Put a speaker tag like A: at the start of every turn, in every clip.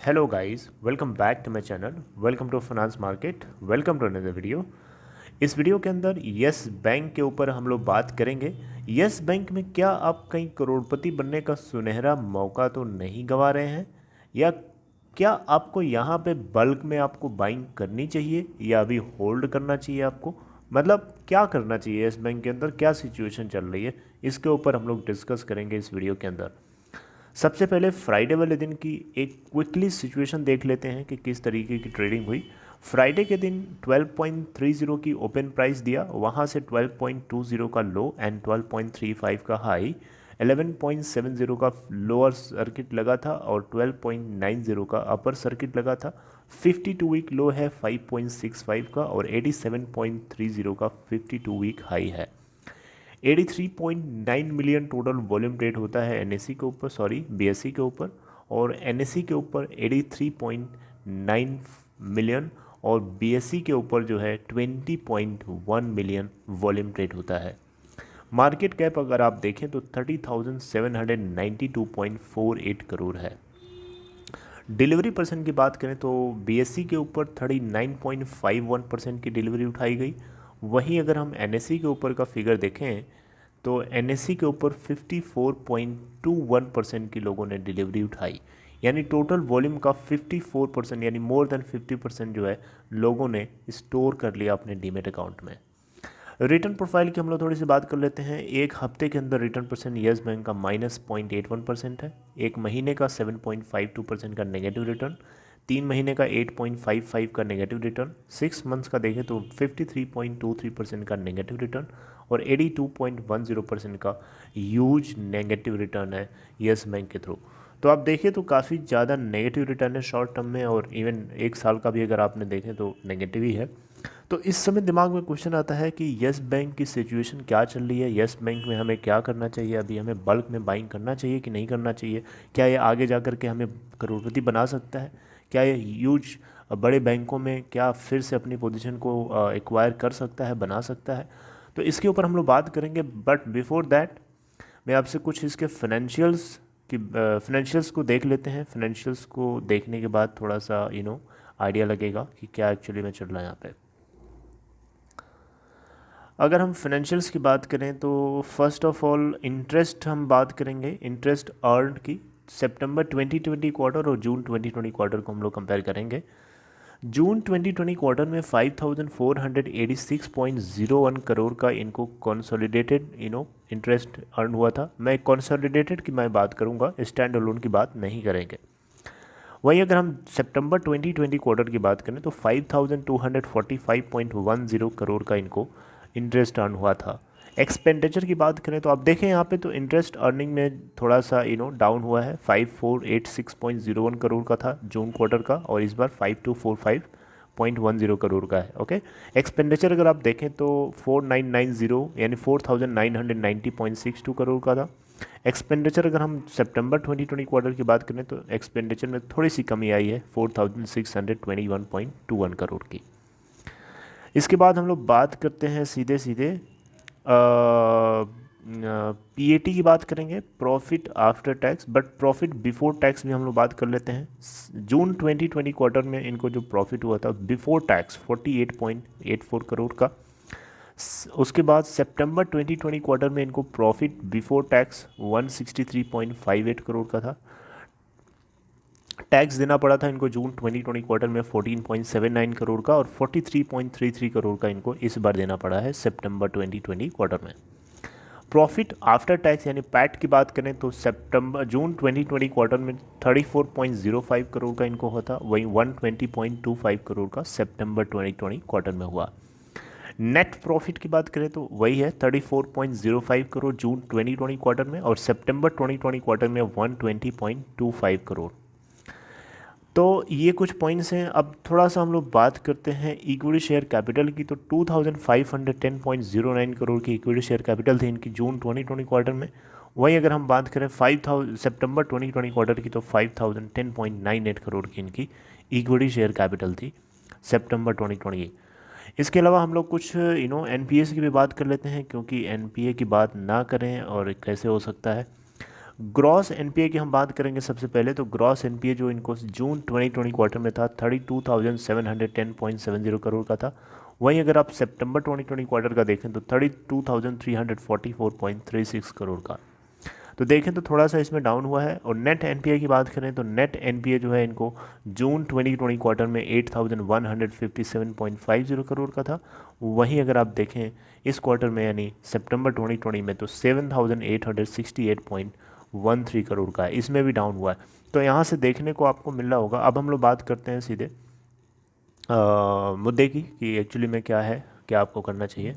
A: Hello guys, welcome back to my channel. Welcome to Finance Market. Welcome to another video. इस video के अंदर yes bank के ऊपर हम लोग बात करेंगे। यस बैंक में क्या आप कहीं करोड़पति बनने का सुनहरा मौका तो नहीं गंवा रहे हैं, या क्या आपको यहाँ पे बल्क में आपको बाइंग करनी चाहिए या अभी होल्ड करना चाहिए आपको, मतलब क्या करना चाहिए यस बैंक के अंदर, क्या सिचुएशन चल रही है, इसके ऊपर हम लोग डिस्कस करेंगे इस वीडियो के अंदर। सबसे पहले फ्राइडे वाले दिन की एक क्विकली सिचुएशन देख लेते हैं कि किस तरीके की ट्रेडिंग हुई। फ्राइडे के दिन 12.30 की ओपन प्राइस दिया, वहाँ से 12.20 का लो एंड 12.35 का हाई, 11.70 का लोअर सर्किट लगा था और 12.90 का अपर सर्किट लगा था। 52 वीक लो है 5.65 का और 87.30 का 52 वीक हाई है। 83.9 मिलियन टोटल वॉल्यूम ट्रेड होता है एनएससी के ऊपर, बीएससी के ऊपर, और एनएससी के ऊपर 83.9 मिलियन और बीएससी के ऊपर जो है 20.1 मिलियन वॉल्यूम ट्रेड होता है। मार्केट कैप अगर आप देखें तो 30,792.48 करोड़ है। डिलीवरी परसेंट की बात करें तो बीएससी के ऊपर 39.51% की डिलीवरी उठाई गई। वहीं अगर हम एनएससी के ऊपर का फिगर देखें तो एनएससी के ऊपर 54.21% की लोगों ने डिलीवरी उठाई, यानी टोटल वॉल्यूम का 54% यानी मोर देन 50% जो है लोगों ने स्टोर कर लिया अपने डीमेट अकाउंट में। रिटर्न प्रोफाइल की हम लोग थोड़ी सी बात कर लेते हैं। एक हफ्ते के अंदर रिटर्न परसेंट येस बैंक का -0.81% है, एक महीने का 7.52% का नेगेटिव रिटर्न, 3 महीने का 8.55 का नेगेटिव रिटर्न, 6 मंथ्स का देखें तो 53.23% का नेगेटिव रिटर्न और 82.10% का ह्यूज नेगेटिव रिटर्न है येस बैंक के थ्रू। तो आप देखिए तो काफ़ी ज़्यादा नेगेटिव रिटर्न है शॉर्ट टर्म में, और इवन एक साल का भी अगर आपने देखें तो नेगेटिव ही है। तो इस समय दिमाग में क्वेश्चन आता है कि येस बैंक की सिचुएशन क्या चल रही है, येस बैंक में हमें क्या करना चाहिए, अभी हमें बल्क में बाइंग करना चाहिए कि नहीं करना चाहिए, क्या ये आगे जा कर के हमें करोड़पति बना सकता है, क्या ये ह्यूज बड़े बैंकों में क्या फिर से अपनी पोजीशन को एक्वायर कर सकता है, बना सकता है। तो इसके ऊपर हम लोग बात करेंगे, बट बिफोर दैट मैं आपसे कुछ इसके फाइनेंशियल्स को देख लेते हैं। फाइनेंशियल्स को देखने के बाद थोड़ा सा आइडिया लगेगा कि क्या एक्चुअली में चल रहा है यहाँ पे। अगर हम फाइनेंशियल्स की बात करें तो फर्स्ट ऑफ ऑल इंटरेस्ट हम बात करेंगे, इंटरेस्ट अर्न की। सितंबर 2020 क्वार्टर और जून 2020 क्वार्टर को हम लोग कंपेयर करेंगे। जून 2020 क्वार्टर में 5,486.01 करोड़ का इनको कंसोलिडेटेड इंटरेस्ट अर्न हुआ था। मैं कंसोलिडेटेड की मैं बात करूंगा, स्टैंड अलोन की बात नहीं करेंगे। वहीं अगर हम सितंबर 2020 क्वार्टर की बात करें तो 5,245.10 करोड़ का इनको इंटरेस्ट अर्न हुआ था। एक्सपेंडिचर की बात करें तो आप देखें यहाँ पे तो इंटरेस्ट अर्निंग में थोड़ा सा डाउन हुआ है। 5,486.01 करोड़ का था जून क्वार्टर का, और इस बार 5,245.10 करोड़ का है। ओके, एक्सपेंडिचर अगर आप देखें तो 4,990 यानी 4,990.62 करोड़ का था। एक्सपेंडिचर अगर हम सितंबर 2020 क्वार्टर की बात करें तो एक्सपेंडिचर में थोड़ी सी कमी आई है, 4,621.21 करोड़ की। इसके बाद हम लोग बात करते हैं सीधे सीधे पीएटी की बात करेंगे, profit after tax, but profit before tax भी हम लोग बात कर लेते हैं। जून 2020 क्वार्टर में इनको जो प्रॉफिट हुआ था बिफोर टैक्स 48.84 करोड़ का। उसके बाद सितंबर 2020 क्वार्टर में इनको प्रॉफिट बिफोर टैक्स 163.58 करोड़ का था। टैक्स देना पड़ा था इनको जून 2020 क्वार्टर में 14.79 करोड़ का, और 43.33 करोड़ का इनको इस बार देना पड़ा है सितंबर 2020 क्वार्टर में। प्रॉफिट आफ्टर टैक्स यानी पैट की बात करें तो जून 2020 क्वार्टर में 34.05 करोड़ का इनको हुआ था, वहीं 120.25 करोड़ का सितंबर 2020 क्वार्टर में हुआ। नेट प्रॉफिट की बात करें तो वही है 34.05 करोड़ जून 2020 क्वार्टर में, और सितंबर 2020 क्वार्टर में 120.25 करोड़। तो ये कुछ पॉइंट्स हैं। अब थोड़ा सा हम लोग बात करते हैं इक्विटी शेयर कैपिटल की। तो 2,510.09 करोड़ की इक्विटी शेयर कैपिटल थी इनकी जून 2020 क्वार्टर में। वहीं अगर हम बात करें सितंबर 2020 क्वार्टर की तो 5,010.98 करोड़ की इनकी इक्विटी शेयर कैपिटल थी सितंबर 2020। इसके अलावा हम लोग कुछ एनपीए की भी बात कर लेते हैं, क्योंकि एनपीए की बात ना करें और कैसे हो सकता है। ग्रॉस एनपीए की हम बात करेंगे सबसे पहले। तो ग्रॉस एनपीए जो इनको जून 2020 क्वार्टर में था 32,710.70 करोड़ का था। वहीं अगर आप सितंबर 2020 क्वार्टर का देखें तो 32,344.36 करोड़ का। तो देखें तो थोड़ा सा इसमें डाउन हुआ है। और नेट एनपीए की बात करें तो नेट एनपीए जो है इनको जून 2020 क्वार्टर में 8,157.50 करोड़ का था। वहीं अगर आप देखें इस क्वार्टर में यानी सितंबर 2020 में तो 7,868.13 करोड़ का है, इसमें भी डाउन हुआ है। तो यहाँ से देखने को आपको मिल रहा होगा। अब हम लोग बात करते हैं सीधे मुद्दे की कि एक्चुअली में क्या है, क्या आपको करना चाहिए।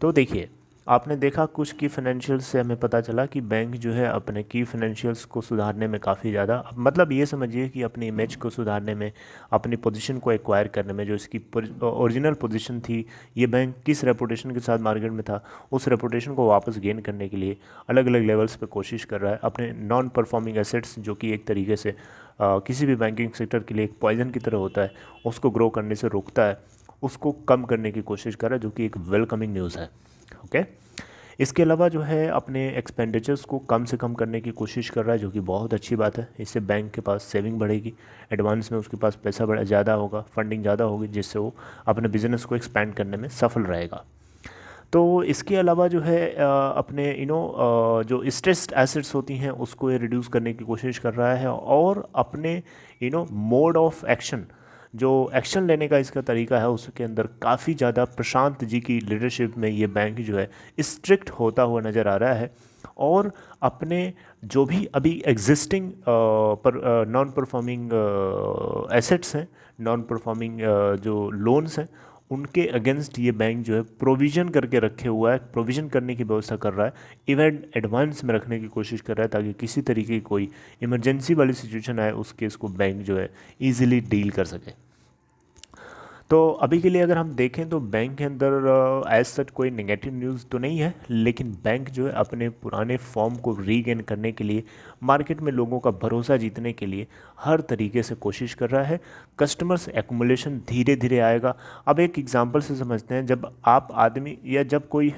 A: तो देखिए, आपने देखा कुछ की फाइनेंशियल्स से हमें पता चला कि बैंक जो है अपने की फाइनेंशियल्स को सुधारने में काफ़ी ज़्यादा, मतलब ये समझिए कि अपनी इमेज को सुधारने में, अपनी पोजीशन को एक्वायर करने में, जो इसकी ओरिजिनल पोजीशन थी, ये बैंक किस रेपुटेशन के साथ मार्केट में था, उस रेपुटेशन को वापस गेन करने के लिए अलग अलग लेवल्स पे कोशिश कर रहा है। अपने नॉन परफॉर्मिंग एसेट्स जो कि एक तरीके से किसी भी बैंकिंग सेक्टर के लिए एक पॉइजन की तरह होता है, उसको ग्रो करने से रोकता है, उसको कम करने की कोशिश कर रहा है, जो कि एक वेलकमिंग न्यूज़ है। ओके, इसके अलावा जो है अपने एक्सपेंडिचर्स को कम से कम करने की कोशिश कर रहा है, जो कि बहुत अच्छी बात है। इससे बैंक के पास सेविंग बढ़ेगी, एडवांस में उसके पास पैसा बड़ा ज़्यादा होगा, फंडिंग ज़्यादा होगी, जिससे वो अपने बिजनेस को एक्सपेंड करने में सफल रहेगा। तो इसके अलावा जो है अपने जो स्ट्रेस्ड एसेट्स होती हैं उसको ये रिड्यूस करने की कोशिश कर रहा है। और अपने मोड ऑफ एक्शन, जो एक्शन लेने का इसका तरीका है, उसके अंदर काफ़ी ज़्यादा प्रशांत जी की लीडरशिप में ये बैंक जो है स्ट्रिक्ट होता हुआ नज़र आ रहा है। और अपने जो भी अभी एग्जिस्टिंग नॉन परफॉर्मिंग एसेट्स हैं, नॉन परफॉर्मिंग जो लोन्स हैं, उनके अगेंस्ट ये बैंक जो है प्रोविज़न करके रखे हुआ है, प्रोविज़न करने की व्यवस्था कर रहा है, इवन एडवांस में रखने की कोशिश कर रहा है, ताकि किसी तरीके की कोई इमरजेंसी वाली सिचुएशन आए उस केस को बैंक जो है ईजिली डील कर सके। तो अभी के लिए अगर हम देखें तो बैंक के अंदर एज सच कोई नेगेटिव न्यूज़ तो नहीं है, लेकिन बैंक जो है अपने पुराने फॉर्म को रीगेन करने के लिए, मार्केट में लोगों का भरोसा जीतने के लिए हर तरीके से कोशिश कर रहा है। कस्टमर्स एक्मुलेशन धीरे धीरे आएगा। अब एक एग्जांपल से समझते हैं, जब आप आदमी या जब कोई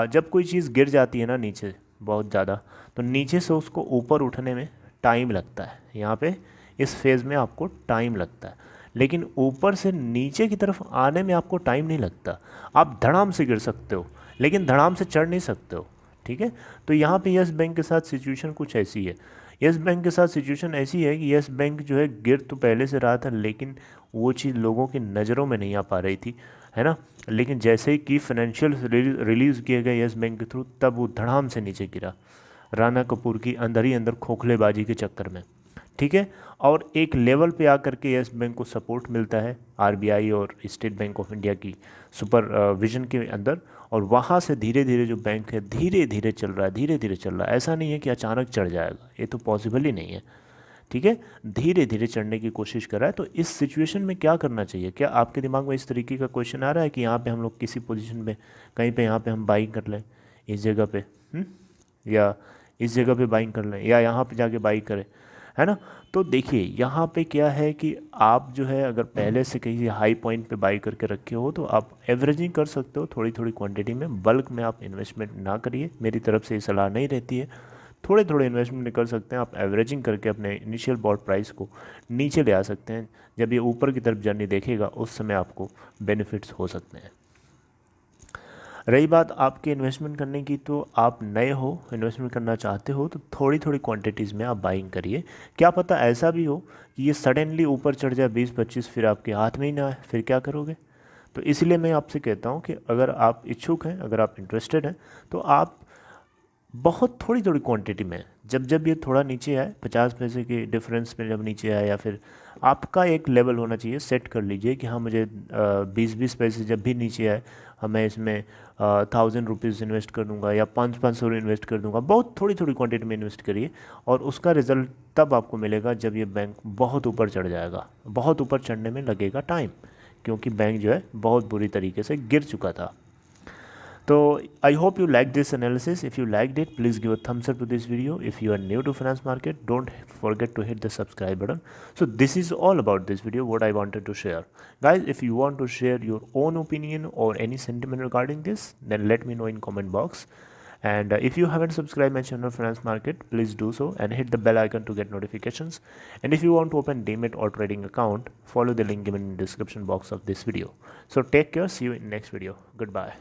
A: जब कोई चीज़ गिर जाती है ना नीचे बहुत ज़्यादा, तो नीचे से उसको ऊपर उठने में टाइम लगता है। यहाँ पे इस फेज़ में आपको टाइम लगता है, लेकिन ऊपर से नीचे की तरफ आने में आपको टाइम नहीं लगता। आप धड़ाम से गिर सकते हो, लेकिन धड़ाम से चढ़ नहीं सकते हो। ठीक है, तो यहाँ पे यस बैंक के साथ सिचुएशन कुछ ऐसी है। यस बैंक के साथ सिचुएशन ऐसी है कि यस बैंक जो है गिर तो पहले से रहा था, लेकिन वो चीज़ लोगों की नज़रों में नहीं आ पा रही थी, है ना। लेकिन जैसे ही की फाइनेंशियल रिलीज़ किए गए यस बैंक के थ्रू, तब वो धड़ाम से नीचे गिरा, राणा कपूर की अंदर ही अंदर खोखलेबाजी के चक्कर में। ठीक है, और एक लेवल पे आकर के यस बैंक को सपोर्ट मिलता है आरबीआई और स्टेट बैंक ऑफ इंडिया की सुपरविजन के अंदर, और वहाँ से धीरे धीरे जो बैंक है धीरे धीरे चल रहा है, धीरे धीरे चल रहा है। ऐसा नहीं है कि अचानक चढ़ जाएगा, ये तो पॉसिबल ही नहीं है। ठीक है, धीरे धीरे चढ़ने की कोशिश कर रहा है। तो इस सिचुएशन में क्या करना चाहिए? क्या आपके दिमाग में इस तरीके का क्वेश्चन आ रहा है कि यहाँ पे हम लोग किसी पोजीशन में कहीं पे यहाँ पे हम बाइंग कर लें इस जगह पे, या इस जगह पे बाइंग कर लें, या यहाँ पे जाके बाई करें, है ना। तो देखिए यहाँ पे क्या है कि आप जो है अगर पहले से कहीं हाई पॉइंट पे बाई करके रखे हो तो आप एवरेजिंग कर सकते हो, थोड़ी थोड़ी क्वांटिटी में। बल्क में आप इन्वेस्टमेंट ना करिए, मेरी तरफ से ये सलाह नहीं रहती है। थोड़े थोड़े इन्वेस्टमेंट कर सकते हैं आप, एवरेजिंग करके अपने इनिशियल बॉट प्राइस को नीचे ले आ सकते हैं। जब ये ऊपर की तरफ जर्नी देखेगा उस समय आपको बेनिफिट्स हो सकते हैं। रही बात आपके इन्वेस्टमेंट करने की, तो आप नए हो, इन्वेस्टमेंट करना चाहते हो, तो थोड़ी थोड़ी क्वांटिटीज़ में आप बाइंग करिए। क्या पता ऐसा भी हो कि ये सडनली ऊपर चढ़ जाए 20-25, फिर आपके हाथ में ही ना आए, फिर क्या करोगे? तो इसलिए मैं आपसे कहता हूँ कि अगर आप इच्छुक हैं, अगर आप इंटरेस्टेड हैं, तो आप बहुत थोड़ी थोड़ी क्वांटिटी में, जब जब ये थोड़ा नीचे आए, 50 पैसे के डिफरेंस में जब नीचे आए, या फिर आपका एक लेवल होना चाहिए, सेट कर लीजिए कि हाँ मुझे 20-20 पैसे जब भी नीचे आए, हाँ मैं इसमें 1000 रुपीज़ इन्वेस्ट कर दूँगा या 500 इन्वेस्ट कर दूँगा। बहुत थोड़ी थोड़ी क्वांटिटी में इन्वेस्ट करिए, और उसका रिज़ल्ट तब आपको मिलेगा जब ये बैंक बहुत ऊपर चढ़ जाएगा। बहुत ऊपर चढ़ने में लगेगा टाइम, क्योंकि बैंक जो है बहुत बुरी तरीके से गिर चुका था। So I hope you liked this analysis. If you liked it, please give a thumbs up to this video. If you are new to finance market, don't forget to hit the subscribe button. So this is all about this video, what I wanted to share. Guys, if you want to share your own opinion or any sentiment regarding this, then let me know in comment box. And if you haven't subscribed my channel Finance Market, please do so and hit the bell icon to get notifications. And if you want to open Demat or trading account, follow the link given in the description box of this video. So take care, see you in next video. Goodbye.